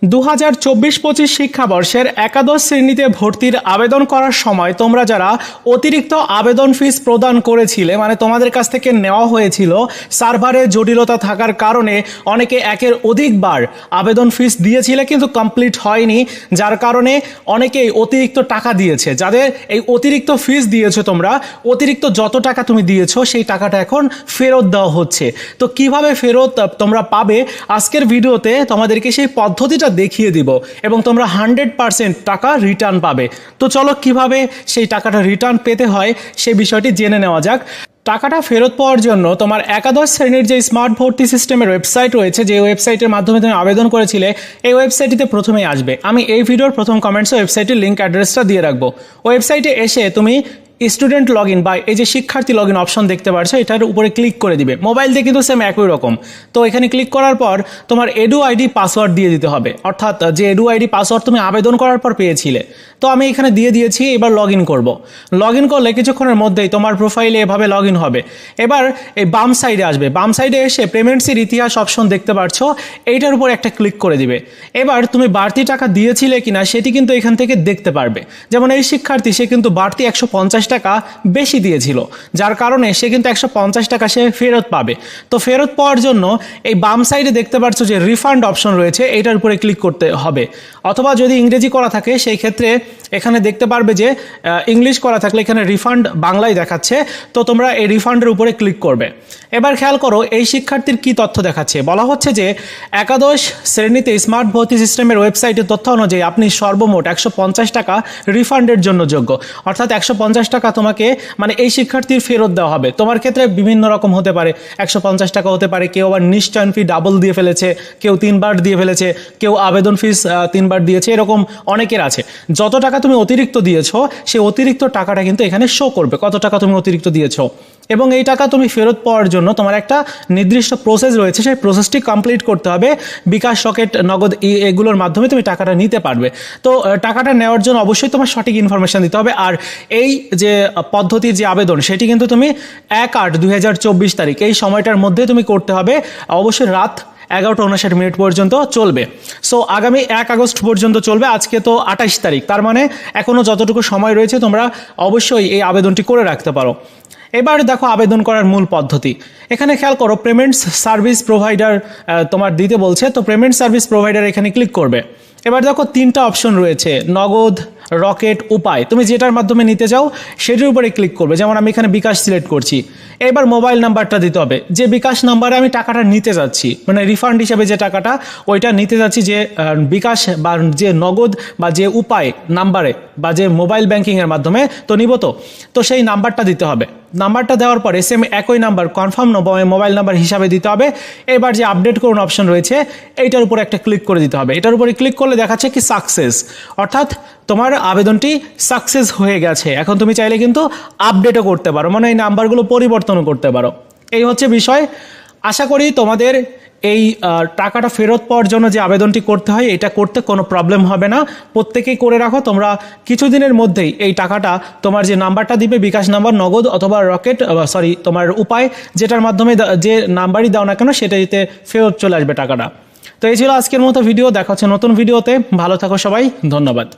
2024-25 শিক্ষাবর্ষের একাদশ শ্রেণীতে ভর্তির আবেদন করার সময় তোমরা যারা অতিরিক্ত আবেদন ফিস প্রদান করেছিলে, মানে তোমাদের কাছ থেকে নেওয়া হয়েছিল, সার্ভারে জটিলতা থাকার কারণে অনেকে একের অধিকবার আবেদন ফিস দিয়েছিলে কিন্তু কমপ্লিট হয়নি, যার কারণে অনেকেই অতিরিক্ত টাকা দিয়েছে। যাদের এই অতিরিক্ত ফিস দিয়েছো তোমরা, অতিরিক্ত যত টাকা তুমি দিয়েছো সেই টাকাটা এখন ফেরত দেওয়া হচ্ছে। তো কিভাবে ফেরত তোমরা পাবে, আজকের ভিডিওতে তোমাদেরকে সেই পদ্ধতিটা দেখিয়ে দিব এবং তোমরা 100% টাকা রিটার্ন পাবে। তো চলো কিভাবে সেই টাকাটা রিটার্ন পেতে হয় সেই বিষয়টি জেনে নেওয়া যাক। টাকাটা ফেরত পাওয়ার জন্য তোমার একাদশ শ্রেণীর যে স্মার্ট ভর্তি সিস্টেমের ওয়েবসাইট রয়েছে, যে ওয়েবসাইটের মাধ্যমে তুমি আবেদন করেছিলে, এই ওয়েবসাইটটিতে প্রথমেই আসবে। আমি এই ভিডিওর প্রথম কমেন্টসে ওয়েবসাইটের লিঙ্ক অ্যাড্রেসটা দিয়ে রাখবো। ওয়েবসাইটে এসে তুমি স্টুডেন্ট লগ ইন বা এই যে শিক্ষার্থী লগ ইন অপশন দেখতে পাচ্ছ, এটার উপরে ক্লিক করে দিবে। মোবাইল দিয়ে কিন্তু সেম একই রকম। তো এখানে ক্লিক করার পর তোমার এডু আইডি পাসওয়ার্ড দিয়ে দিতে হবে, অর্থাৎ যে এডু আইডি পাসওয়ার্ড তুমি আবেদন করার পর পেয়েছিলে। তো আমি এখানে দিয়ে দিয়েছি, এবার লগ ইন করবো। লগ ইন করলে কিছুক্ষণের মধ্যেই তোমার প্রোফাইলে এভাবে লগ ইন হবে। এবার এই বাম সাইডে আসবে, বাম সাইডে এসে পেমেন্টসের ইতিহাস অপশন দেখতে পাচ্ছ, এইটার উপর একটা ক্লিক করে দিবে। এবার তুমি বাড়তি টাকা দিয়েছিলে কিনা সেটি কিন্তু এখান থেকে দেখতে পারবে। যেমন এই শিক্ষার্থী, সে কিন্তু বাড়তি 150 টাকা বেশি দিয়েছিল, যার কারণে সে কিন্তু 150 টাকা সে ফেরত পাবে। তো ফেরত পাওয়ার জন্য এই বাম সাইডে দেখতে পাচ্ছ যে রিফান্ড অপশন রয়েছে, এইটার উপরে ক্লিক করতে হবে। অথবা যদি ইংরেজি করা থাকে সেই ক্ষেত্রে এখানে দেখতে পারবে যে ইংলিশ করা থাকলে এখানে রিফান্ড বাংলায় দেখাচ্ছে, তো তোমরা এই রিফান্ডের উপরে ক্লিক করবে। এবার খেয়াল করো এই শিক্ষার্থীর কি তথ্য দেখাচ্ছে। বলা হচ্ছে যে একাদশ শ্রেণীতে স্মার্ট ভর্তি সিস্টেমের ওয়েবসাইটের তথ্য অনুযায়ী আপনি সর্বমোট 150 টাকা রিফান্ডের জন্য যোগ্য, অর্থাৎ 150 টাকা তোমাকে, মানে এই শিক্ষার্থীর ফেরত দেওয়া হবে। তোমার ক্ষেত্রে বিভিন্ন রকম হতে পারে, 150 টাকা হতে পারে, কেউ আবার নিশ্চয়ন ফি ডাবল দিয়ে ফেলেছে, কেউ 3 বার দিয়ে ফেলেছে, কেউ আবেদন ফিস 3 বার দিয়েছে, এরকম অনেকের আছে। যত টাকা তুমি অতিরিক্ত দিয়েছো সেই অতিরিক্ত টাকাটা কিন্তু এখানে শো করবে, কত টাকা তুমি অতিরিক্ত দিয়েছো। এবং এই টাকা তুমি ফেরত পাওয়ার জন্য তোমার একটা নির্দিষ্ট প্রসেস রয়েছে, সেই প্রসেসটি কমপ্লিট করতে হবে। বিকাশ, রকেট, নগদ এগুলোর মাধ্যমে তুমি টাকাটা নিতে পারবে। তো টাকাটা নেওয়ার জন্য অবশ্যই তোমার সঠিক ইনফরমেশন দিতে হবে। আর এই যে পদ্ধতির যে আবেদন, সেটি কিন্তু তুমি 1/8/2024 তারিখ এই সময়টার মধ্যে তুমি করতে হবে। অবশ্যই রাত 11:59 পর্যন্ত চলবে। সো আগামী 1 আগস্ট পর্যন্ত চলবে। আজকে তো 28 তারিখ, তার মানে এখনও যতটুকু সময় রয়েছে তোমরা অবশ্যই এই আবেদনটি করে রাখতে পারো। এবার দেখো আবেদন করার মূল পদ্ধতি। এখানে খেয়াল করো পেমেন্টস সার্ভিস প্রোভাইডার তোমার দিতে বলছে, তো পেমেন্ট সার্ভিস প্রোভাইডার এখানে ক্লিক করবে। এবার দেখো 3টা অপশন রয়েছে, নগদ, রকেট, উপায়। তুমি যেটার মাধ্যমে নিতে চাও সেটির উপরে ক্লিক করবে। যেমন আমি এখানে বিকাশ সিলেক্ট করছি। এবার মোবাইল নাম্বারটা দিতে হবে, যে বিকাশ নাম্বারে আমি টাকাটা নিতে যাচ্ছি, মানে রিফান্ড হিসাবে যে টাকাটা ওইটা নিতে যাচ্ছি, যে বিকাশ বা যে নগদ বা যে উপায় নাম্বারে বা যে মোবাইল ব্যাংকিংয়ের মাধ্যমে তো নিব, তো সেই নাম্বারটা দিতে হবে। নাম্বারটা দেওয়ার পরে সেম একই নাম্বার কনফার্ম মোবাইল নাম্বার হিসাবে দিতে হবে। এবার যে আপডেট করুন অপশন রয়েছে, এইটার উপরে একটা ক্লিক করে দিতে হবে। এটার উপরে ক্লিক করলে দেখাচ্ছে কি সাকসেস, অর্থাৎ তোমার আবেদনটি সাকসেস হয়ে গেছে। এখন তুমি চাইলে কিন্তু আপডেটও করতে পারো, মানে এই নাম্বারগুলো পরিবর্তনও করতে পারো। এই হচ্ছে বিষয়। আশা করি তোমাদের এই টাকাটা ফেরত পাওয়ার জন্য যে আবেদনটি করতে হয়, এটা করতে কোনো প্রবলেম হবে না। প্রত্যেকেই করে রাখো। তোমরা কিছুদিনের মধ্যেই এই টাকাটা তোমার যে নাম্বারটা দিবে, বিকাশ নাম্বার, নগদ অথবা রকেট, তোমার উপায়, যেটার মাধ্যমে যে নাম্বারই দাও না কেন সেটাতে ফেরত চলে আসবে টাকাটা। তো এই ছিল আজকের মতো ভিডিও। দেখা হচ্ছে নতুন ভিডিওতে। ভালো থাকো সবাই, ধন্যবাদ।